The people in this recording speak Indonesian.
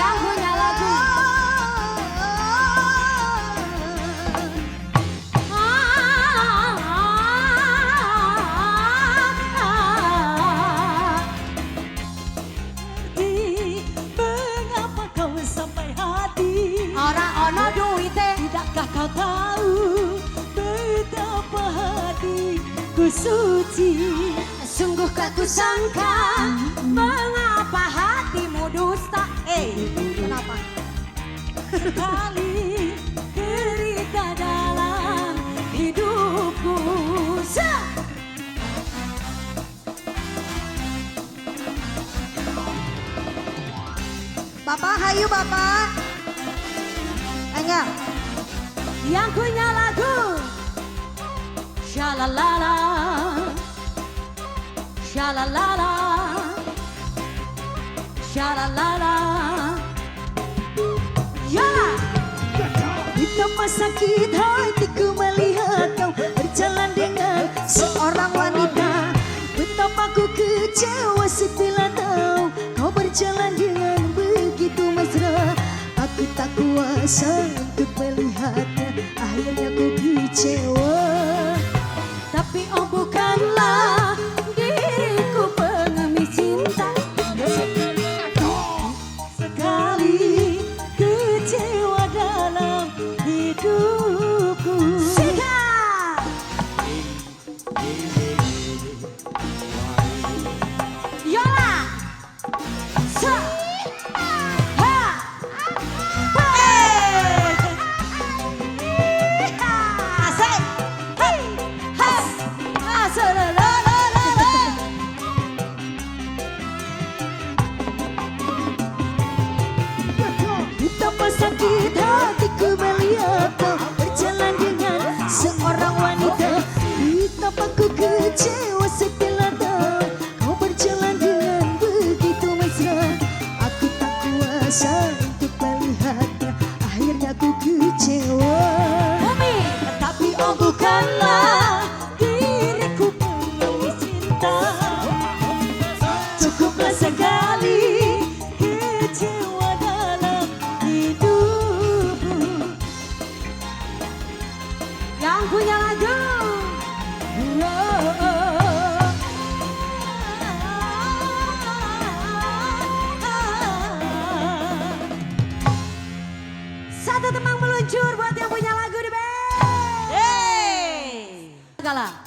yang punya lagu. Mengapa kau sampai hati? Orang ono duite. Tidakkah kau tahu betapa hatiku suci? Sungguh tak kusangka, mengapa hatimu dusta? Kenapa? Sekali derita dalam hidupku. Bapak, hayu Bapak. Enggak. Yang punya lagu. Shalalala. Shalalala. Shalalala. Ya. Betapa sakit hatiku melihat kau berjalan dengan seorang wanita. Betapa ku kecewa setelah tahu kau berjalan dengan begitu mesra. Aku tak kuasa untuk melihatnya, akhirnya ku kecewa. Tapi oh bukanlah diriku pengemis cinta. Sekali kecewa dalam hidupku. Sikap. Yola. Sa. Ha. Asik. Hai. Has. Asalalalala. Betapa sakit hatiku melihat kau berjalan dengan seorang wanita. Betapa ku kecewa setelah tahu kau berjalan dengan begitu mesra. Aku tak kuasa untuk melihatnya, akhirnya ku kecewa. Bumi. Tapi oh bukanlah diriku pengemis cinta. Cukuplah sekali kecewa dalam hidupku. Yang punya lagu. Satu temang meluncur buat yang punya lagu di band. Hey. Segala.